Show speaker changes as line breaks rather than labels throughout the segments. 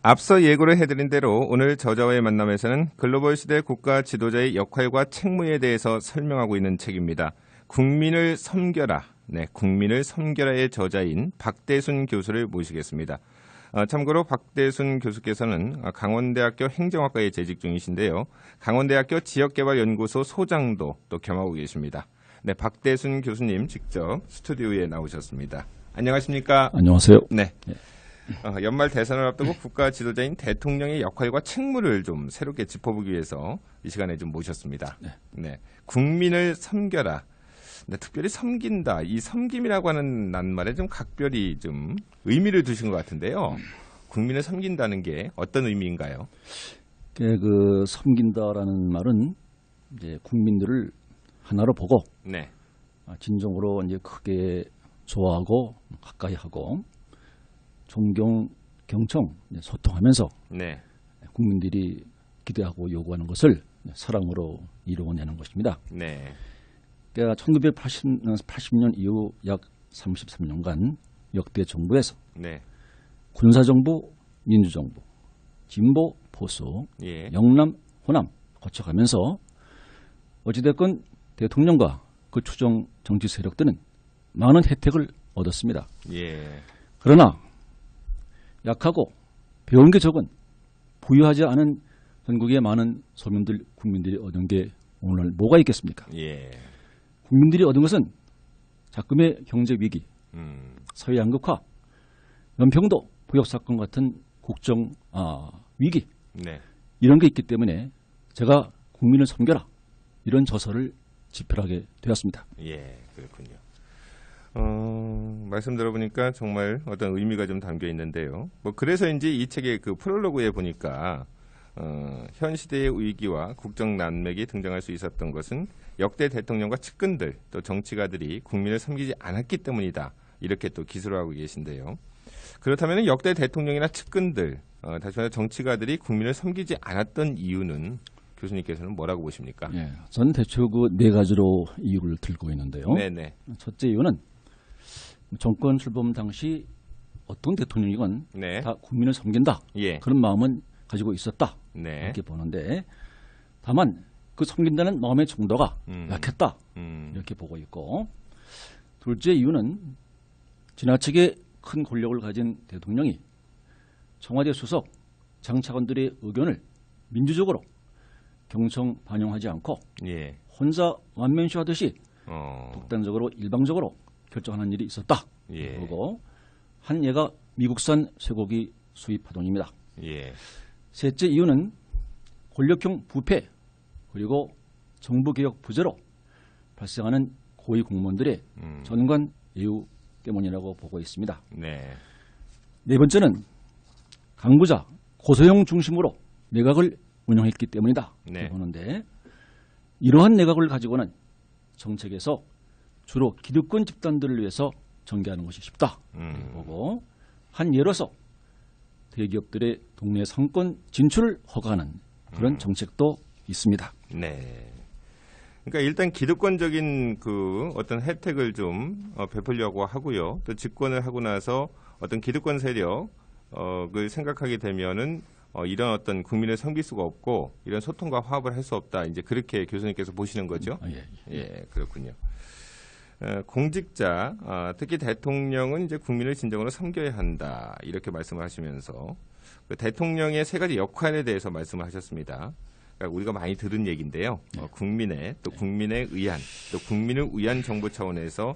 앞서 예고를 해드린 대로 오늘 저자와의 만남에서는 글로벌 시대 국가 지도자의 역할과 책무에 대해서 설명하고 있는 책입니다. 국민을 섬겨라. 네, 국민을 섬겨라의 저자인 박대순 교수를 모시겠습니다. 참고로 박대순 교수께서는 강원대학교 행정학과에 재직 중이신데요. 강원대학교 지역개발연구소 소장도 또 겸하고 계십니다. 네, 박대순 교수님 직접 스튜디오에 나오셨습니다. 안녕하십니까?
안녕하세요.
네. 연말 대선을 앞두고 국가 지도자인 대통령의 역할과 책무를 좀 새롭게 짚어보기 위해서 이 시간에 좀 모셨습니다. 네. 국민을 섬겨라. 네, 특별히 섬긴다. 이 섬김이라고 하는 낱말에 좀 각별히 좀 의미를 두신 것 같은데요. 국민을 섬긴다는 게 어떤 의미인가요?
그 섬긴다라는 말은 이제 국민들을 하나로 보고
네.
진정으로 이제 크게 좋아하고 가까이 하고 존경, 경청, 소통하면서
네.
국민들이 기대하고 요구하는 것을 사랑으로 이루어내는 것입니다.
네.
그러니까 1980년 이후 약 33년간 역대 정부에서
네.
군사정부, 민주정부, 진보, 보수,
예.
영남, 호남 거쳐가면서 어찌됐건 대통령과 그 추종 정치 세력들은 많은 혜택을 얻었습니다.
예.
그러나 약하고 배운 게 적은 부유하지 않은 전국의 많은 서민들, 국민들이 얻은 게 오늘 뭐가 있겠습니까?
예.
국민들이 얻은 것은 작금의 경제 위기, 사회 양극화, 연평도 부역사건 같은 국정 위기
네.
이런 게 있기 때문에 제가 국민을 섬겨라 이런 저서를 집필하게 되었습니다.
예, 그렇군요. 말씀 들어보니까 정말 어떤 의미가 좀 담겨 있는데요. 뭐 그래서인지 이 책의 그 프롤로그에 보니까 현 시대의 위기와 국정 난맥이 등장할 수 있었던 것은 역대 대통령과 측근들 또 정치가들이 국민을 섬기지 않았기 때문이다. 이렇게 또 기술을 하고 계신데요. 그렇다면 역대 대통령이나 측근들, 다시 말해 정치가들이 국민을 섬기지 않았던 이유는 교수님께서는 뭐라고 보십니까?
예, 저는 대충 그 네 가지로 이유를 들고 있는데요.
네네.
첫째 이유는 정권 출범 당시 어떤 대통령이건
네.
다 국민을 섬긴다.
예.
그런 마음은 가지고 있었다.
네.
이렇게 보는데 다만 그 섬긴다는 마음의 정도가 약했다. 이렇게 보고 있고 둘째 이유는 지나치게 큰 권력을 가진 대통령이 청와대 수석, 장차관들의 의견을 민주적으로 경청 반영하지 않고
예.
혼자 완면시하듯이 독단적으로 일방적으로 결정하는 일이 있었다.
예.
그리고 한 예가 미국산 쇠고기 수입 파동입니다.
예.
셋째 이유는 권력형 부패 그리고 정부개혁 부재로 발생하는 고위 공무원들의 전관 예우 때문이라고 보고 있습니다.
네.
네 번째는 강부자 고소형 중심으로 내각을 운영했기 때문이다.
네.
보는데 이러한 내각을 가지고는 정책에서 주로 기득권 집단들을 위해서 전개하는 것이 쉽다. 보고 한 예로서 대기업들의 동네 상권 진출을 허가하는 그런 정책도 있습니다.
네. 그러니까 일단 기득권적인 그 어떤 혜택을 좀 베풀려고 하고요. 또 집권을 하고 나서 어떤 기득권 세력을 생각하게 되면은 이런 어떤 국민을 섬길 수가 없고 이런 소통과 화합을 할 수 없다. 이제 그렇게 교수님께서 보시는 거죠. 예, 그렇군요. 공직자, 특히 대통령은 이제 국민을 진정으로 섬겨야 한다. 이렇게 말씀을 하시면서 그 대통령의 세 가지 역할에 대해서 말씀을 하셨습니다. 그러니까 우리가 많이 들은 얘기인데요. 국민의 또 국민의 의한 또 국민을 위한 정부 차원에서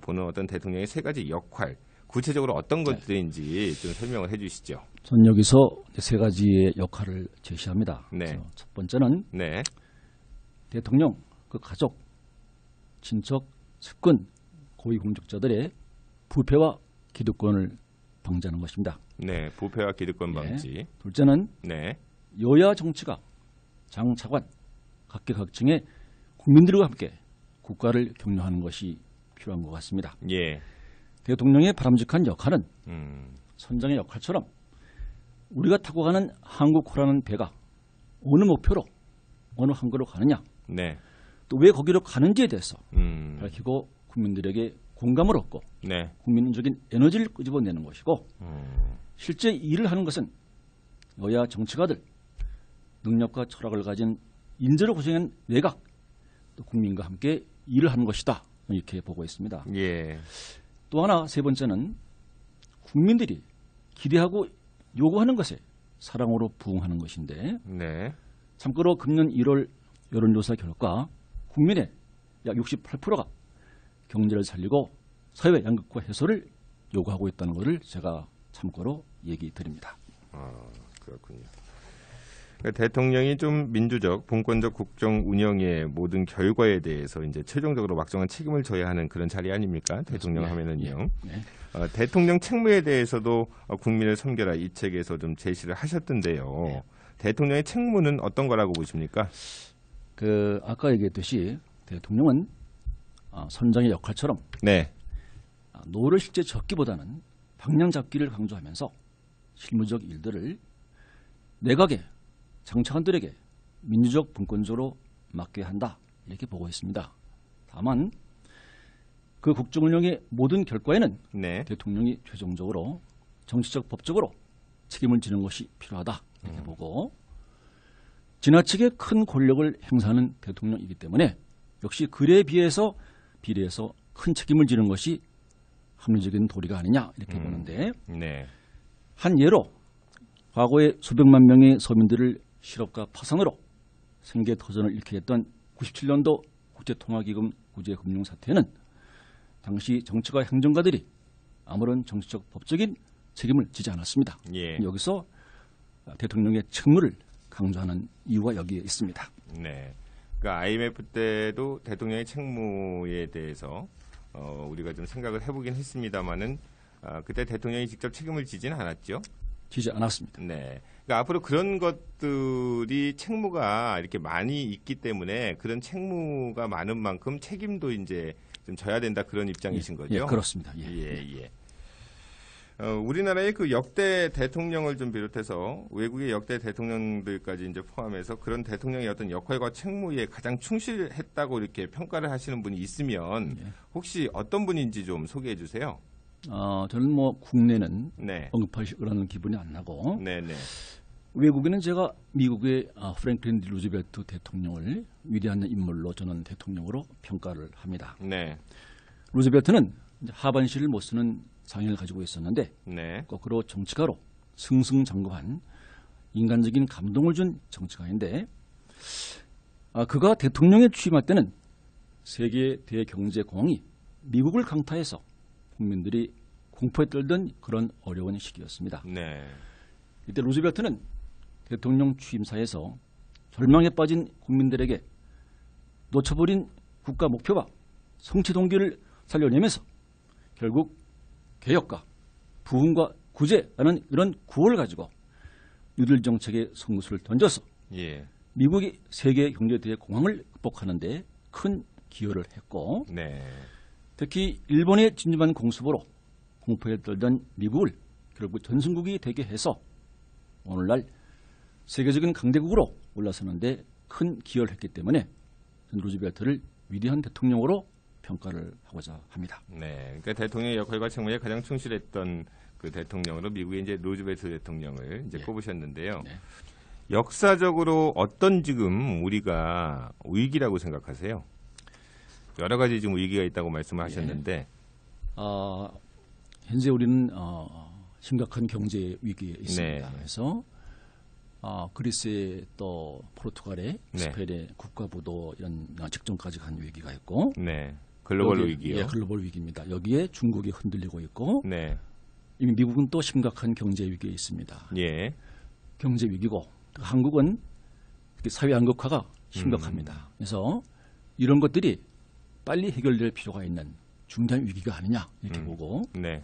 보는 어떤 대통령의 세 가지 역할 구체적으로 어떤 것들인지 좀 설명을 해주시죠.
전 여기서 세 가지의 역할을 제시합니다.
네.
첫 번째는
네.
대통령, 그 가족, 친척, 측근, 고위공직자들의 부패와 기득권을 방지하는 것입니다.
네, 부패와 기득권 방지.
둘째는
네.
여야 정치가 장차관, 각계각층의 국민들과 함께 국가를 격려하는 것이 필요한 것 같습니다.
예.
대통령의 바람직한 역할은 선장의 역할처럼 우리가 타고 가는 한국호라는 배가 어느 목표로 어느 항구로 가느냐,
네.
또 왜 거기로 가는지에 대해서 밝히고 국민들에게 공감을 얻고
네.
국민적인 에너지를 끄집어내는 것이고 실제 일을 하는 것은 여야 정치가들, 능력과 철학을 가진 인재로 구성한 내각, 또 국민과 함께 일을 하는 것이다. 이렇게 보고 있습니다.
예.
또 하나 세 번째는 국민들이 기대하고 요구하는 것에 사랑으로 부응하는 것인데
네.
참고로 금년 1월 여론조사 결과 국민의 약 68%가 경제를 살리고 사회 양극화 해소를 요구하고 있다는 것을 제가 참고로 얘기 드립니다.
그렇군요. 그러니까 대통령이 좀 민주적, 봉건적 국정 운영의 모든 결과에 대해서 이제 최종적으로 막중한 책임을 져야 하는 그런 자리 아닙니까? 대통령 하면은요.
네.
대통령 책무에 대해서도 국민을 섬겨라 이 책에서 좀 제시를 하셨던데요.
네.
대통령의 책무는 어떤 거라고 보십니까?
아까 얘기했듯이 대통령은 선장의 역할처럼
네.
노를 실제 적기보다는 방향 잡기를 강조하면서 실무적 일들을 내각에 장차관들에게 민주적 분권적으로 맡겨야 한다 이렇게 보고 있습니다. 다만 그 국정 운영의 모든 결과에는
네.
대통령이 최종적으로 정치적 법적으로 책임을 지는 것이 필요하다 이렇게 보고 지나치게 큰 권력을 행사하는 대통령이기 때문에 역시 글에 비해서 비례해서 큰 책임을 지는 것이 합리적인 도리가 아니냐 이렇게 보는데
네.
한 예로 과거에 수백만 명의 서민들을 실업과 파산으로 생계 터전을 잃게 했던 97년도 국제통화기금 구제금융 사태는 당시 정치가 행정가들이 아무런 정치적 법적인 책임을 지지 않았습니다.
예.
여기서 대통령의 책무를 강조하는 이유가 여기에 있습니다.
네. 그러니까 IMF 때도 대통령의 책무에 대해서 우리가 좀 생각을 해보긴 했습니다만은 그때 대통령이 직접 책임을 지지는 않았죠.
지지 않았습니다.
네. 그러니까 앞으로 그런 것들이 책무가 이렇게 많이 있기 때문에 그런 책무가 많은 만큼 책임도 이제 좀 져야 된다 그런 입장이신 거죠.
예, 그렇습니다. 예.
예. 우리나라의 그 역대 대통령을 좀 비롯해서 외국의 역대 대통령들까지 이제 포함해서 그런 대통령의 어떤 역할과 책무에 가장 충실했다고 이렇게 평가를 하시는 분이 있으면 혹시 어떤 분인지 좀 소개해 주세요.
저는 뭐 국내는
네.
언급하시라는 기분이 안 나고
네네.
외국에는 제가 미국의 프랭클린 디 루즈벨트 대통령을 위대한 인물로 저는 대통령으로 평가를 합니다.
네.
루즈벨트는 하반신을 못 쓰는 장애를 가지고 있었는데
네.
거꾸로 정치가로 승승장구한 인간적인 감동을 준 정치가인데 그가 대통령에 취임할 때는 세계 대경제공황이 미국을 강타해서 국민들이 공포에 떨던 그런 어려운 시기였습니다.
네.
이때 루즈벨트는 대통령 취임사에서 절망에 빠진 국민들에게 놓쳐버린 국가 목표와 성취 동기를 살려내면서 결국 개혁과 부흥과 구제라는 이런 구호를 가지고 뉴딜 정책의 성수를 던져서
예.
미국이 세계 경제 대공황을 극복하는 데 큰 기여를 했고
네.
특히 일본의 진주만 공습으로 공포에 떨던 미국을 결국 전승국이 되게 해서 오늘날 세계적인 강대국으로 올라서는데 큰 기여를 했기 때문에 루즈벨트를 위대한 대통령으로 평가를 하고자 합니다.
네. 그러니까 대통령의 역할과 책무에 가장 충실했던 그 대통령으로 미국의 이제 루즈벨트 대통령을 이제 꼽으셨는데요.
네.
역사적으로 어떤 지금 우리가 위기라고 생각하세요? 여러 가지 지금 위기가 있다고 말씀을 하셨는데
현재 우리는 심각한 경제 위기에 있습니다.
네.
그래서 그리스의 또 포르투갈의
네.
스페인의 국가부도 이런 직전까지 간 위기가 있고
네. 글로벌
여기,
위기요.
예, 글로벌 위기입니다. 여기에 중국이 흔들리고 있고
네.
이미 미국은 또 심각한 경제 위기에 있습니다.
예.
경제 위기고 한국은 사회 양극화가 심각합니다. 그래서 이런 것들이 빨리 해결될 필요가 있는 중대한 위기가 아니냐 이렇게 보고
네.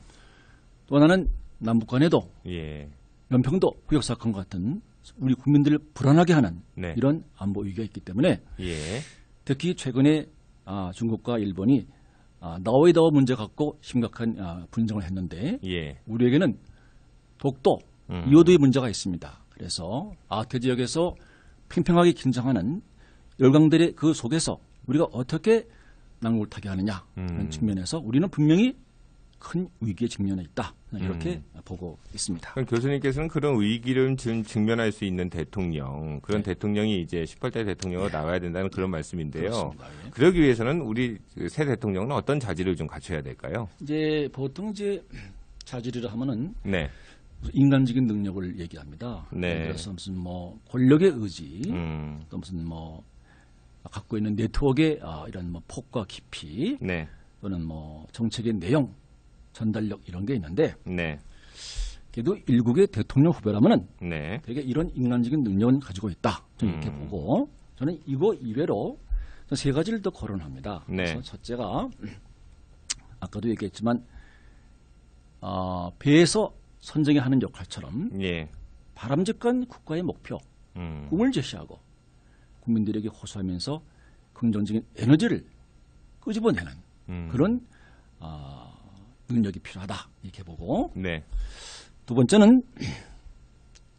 또 하나는 남북 간에도
예.
연평도 구역 사건 같은 우리 국민들을 불안하게 하는
네.
이런 안보 위기가 있기 때문에
예.
특히 최근에 중국과 일본이 나오이다오 문제 갖고 심각한 분쟁을 했는데
예.
우리에게는 독도, 이오도의 문제가 있습니다. 그래서 아태 지역에서 팽팽하게 긴장하는 열강들의 그 속에서 우리가 어떻게 낙물타기 하느냐 하는 측면에서 우리는 분명히 큰 위기에 직면해 있다. 이렇게 보고 있습니다.
그럼 교수님께서는 그런 위기를 직면할 수 있는 대통령, 그런
네.
대통령이 이제 18대 대통령으로 나와야 된다는 그런 말씀인데요.
그렇습니다. 예.
그러기 위해서는 우리 새 대통령은 어떤 자질을 좀 갖춰야 될까요?
이제 보통 이제 자질이라 하면은
네.
인간적인 능력을 얘기합니다.
네.
예를 들어서 무슨 뭐 권력의 의지, 또 무슨 뭐 갖고 있는 네트워크의 이런 뭐 폭과 깊이,
네.
또는 뭐 정책의 내용, 전달력 이런 게 있는데,
네.
그래도 일국의 대통령 후보라면은
네.
되게 이런 인간적인 능력은 가지고 있다. 저는 이렇게 보고, 저는 이거 이외로 세 가지를 더 거론합니다.
네.
그래서 첫째가 아까도 얘기했지만 배에서 선정에 하는 역할처럼
예.
바람직한 국가의 목표, 꿈을 제시하고 국민들에게 호소하면서 긍정적인 에너지를 끄집어내는 그런 능력이 필요하다 이렇게 보고,
네.
두 번째는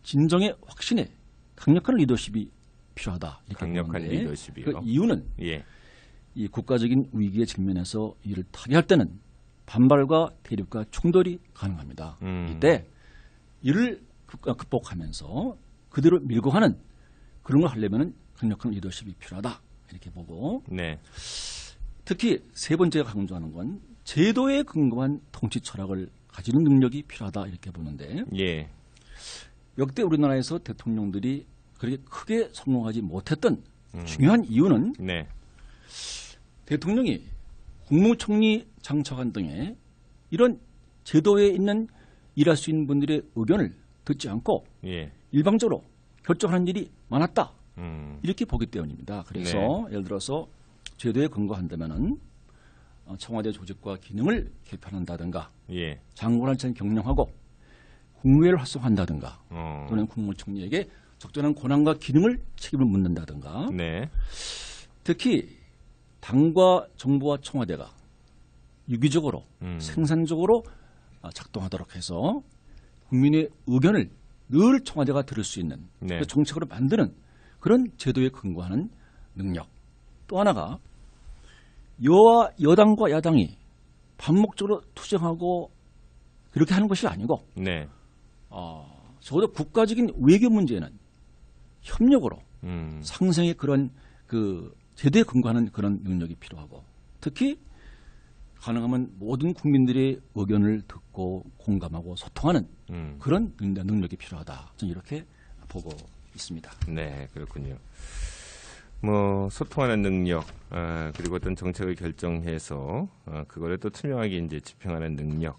진정의 확신에 강력한 리더십이 필요하다 이렇게
강력한
보는데,
리더십이요.
그 이유는
예.
이 국가적인 위기에 직면해서 이를 타개할 때는 반발과 대립과 충돌이 가능합니다. 이때 이를 극복하면서 그대로 밀고 가는 그런 걸 하려면 강력한 리더십이 필요하다 이렇게 보고,
네.
특히 세 번째가 강조하는 건 제도에 근거한 통치 철학을 가지는 능력이 필요하다 이렇게 보는데,
예.
역대 우리나라에서 대통령들이 그렇게 크게 성공하지 못했던 중요한 이유는
네.
대통령이 국무총리 장차관 등의 이런 제도에 있는 일할 수 있는 분들의 의견을 듣지 않고
예.
일방적으로 결정하는 일이 많았다. 이렇게 보기 때문입니다. 그래서
네.
예를 들어서 제도에 근거한다면은 청와대 조직과 기능을 개편한다든가,
예.
장관한테 경영하고 국무회를 활성화한다든가,
어.
또는 국무총리에게 적절한 권한과 기능을 책임을 묻는다든가,
네.
특히 당과 정부와 청와대가 유기적으로 생산적으로 작동하도록 해서 국민의 의견을 늘 청와대가 들을 수 있는
네.
그 정책으로 만드는 그런 제도에 근거하는 능력. 또 하나가 여와 여당과 야당이 반목적으로 투쟁하고 그렇게 하는 것이 아니고,
네.
적어도 국가적인 외교 문제는 협력으로 상생의 그런 그 제도에 근거하는 그런 능력이 필요하고, 특히 가능하면 모든 국민들의 의견을 듣고 공감하고 소통하는 그런 능력이 필요하다. 저는 이렇게 보고 있습니다.
네, 그렇군요. 뭐 소통하는 능력, 그리고 어떤 정책을 결정해서 그거를 또 투명하게 이제 집행하는 능력,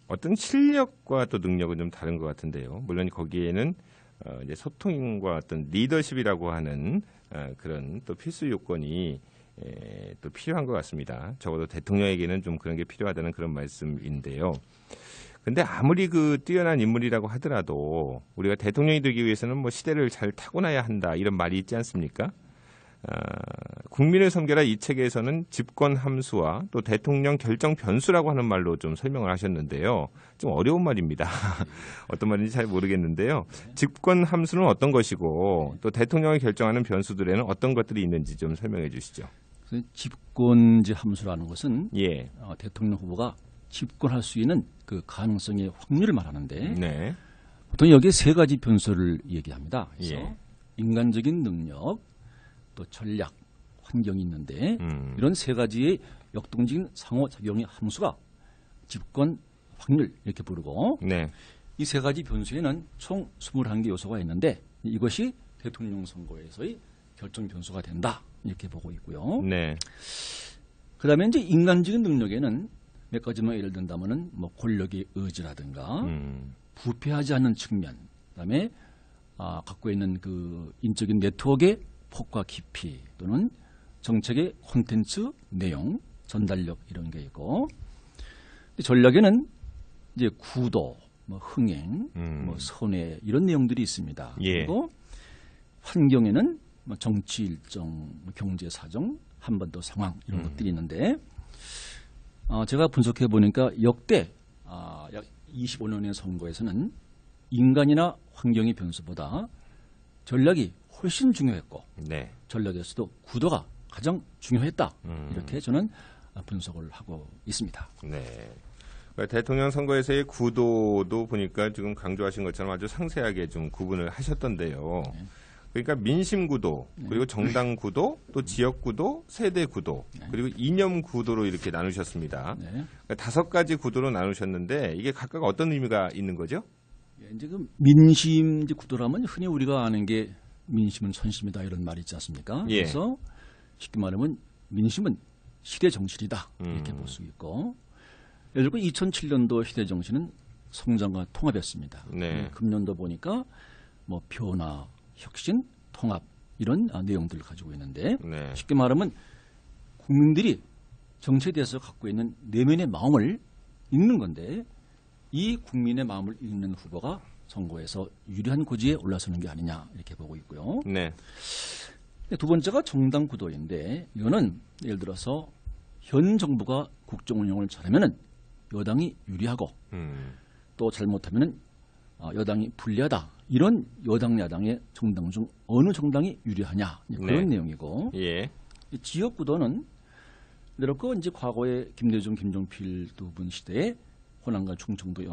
어떤 실력과 또 능력은 좀 다른 것 같은데요. 물론 거기에는 이제 소통과 어떤 리더십이라고 하는 그런 또 필수 요건이 또 필요한 것 같습니다. 적어도 대통령에게는 좀 그런 게 필요하다는 그런 말씀인데요. 근데 아무리 그 뛰어난 인물이라고 하더라도 우리가 대통령이 되기 위해서는 뭐 시대를 잘 타고나야 한다 이런 말이 있지 않습니까? 국민을 섬겨라 이 책에서는 집권 함수와 또 대통령 결정 변수라고 하는 말로 좀 설명을 하셨는데요. 좀 어려운 말입니다. 어떤 말인지 잘 모르겠는데요. 집권 함수는 어떤 것이고 또 대통령이 결정하는 변수들에는 어떤 것들이 있는지 좀 설명해 주시죠.
집권제 함수라는 것은
예.
대통령 후보가 집권할 수 있는 그 가능성의 확률을 말하는데,
네.
보통 여기에 세 가지 변수를 얘기합니다. 그래서
예.
인간적인 능력, 또 전략, 환경이 있는데 이런 세 가지의 역동적인 상호작용의 함수가 집권 확률 이렇게 부르고,
네.
이 세 가지 변수에는 총 21개 요소가 있는데 이것이 대통령 선거에서의 결정 변수가 된다 이렇게 보고 있고요.
네.
그다음에 이제 인간적인 능력에는 몇 가지만 예를 든다면은 뭐 권력의 의지라든가 부패하지 않는 측면, 그다음에 갖고 있는 그 인적인 네트워크의 폭과 깊이, 또는 정책의 콘텐츠 내용, 전달력 이런 게 있고, 전략에는 이제 구도, 뭐 흥행, 뭐 선회 이런 내용들이 있습니다.
예.
그리고 환경에는 뭐 정치 일정, 뭐 경제 사정, 한반도 상황 이런 것들이 있는데, 제가 분석해 보니까 역대 약 25년의 선거에서는 인간이나 환경의 변수보다 전략이 훨씬 중요했고,
네.
전략에서도 구도가 가장 중요했다. 이렇게 저는 분석을 하고 있습니다.
네. 그러니까 대통령 선거에서의 구도도 보니까 지금 강조하신 것처럼 아주 상세하게 좀 구분을 하셨던데요.
네.
그러니까 민심 구도, 그리고 정당 구도, 또 지역 구도, 세대 구도, 그리고 이념 구도로 이렇게 나누셨습니다.
네.
그러니까 5가지 구도로 나누셨는데 이게 각각 어떤 의미가 있는 거죠?
이제 그 민심 구도라면 흔히 우리가 아는 게 민심은 선심이다 이런 말이 있지 않습니까?
예.
그래서 쉽게 말하면 민심은 시대 정신이다 이렇게 볼 수 있고, 예를 들어 2007년도 시대 정신은 성장과 통합이었습니다.
네.
금년도 보니까 뭐 변화, 혁신, 통합 이런 내용들을 가지고 있는데
네.
쉽게 말하면 국민들이 정치에 대해서 갖고 있는 내면의 마음을 읽는 건데, 이 국민의 마음을 읽는 후보가 선거에서 유리한 고지에 올라서는 게 아니냐 이렇게 보고 있고요.
네.
두 번째가 정당 구도인데, 이거는 예를 들어서 현 정부가 국정 운영을 잘하면은 여당이 유리하고 또 잘못하면은 여당이 불리하다. 이런 여당 야당의 정당 중 어느 정당이 유리하냐 그런
네.
내용이고,
예.
이 지역 구도는 그렇고 이제 과거에 김대중, 김종필 두 분 시대에 호남과 충청도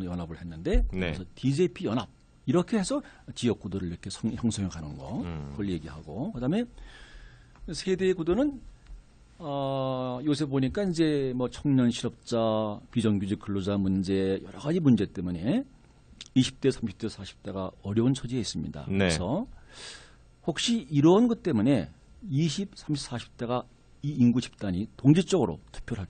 연합을 했는데,
네.
그래서 DJP 연합 이렇게 해서 지역 구도를 이렇게 형성해 가는 거 그걸 얘기하고, 그다음에 세대 구도는 요새 보니까 이제 뭐 청년 실업자, 비정규직 근로자 문제 여러 가지 문제 때문에 20대, 30대, 40대가 어려운 처지에 있습니다.
네.
그래서 혹시 이런 것 때문에 20, 30, 40대가 이 인구 집단이 동질적으로 투표를 할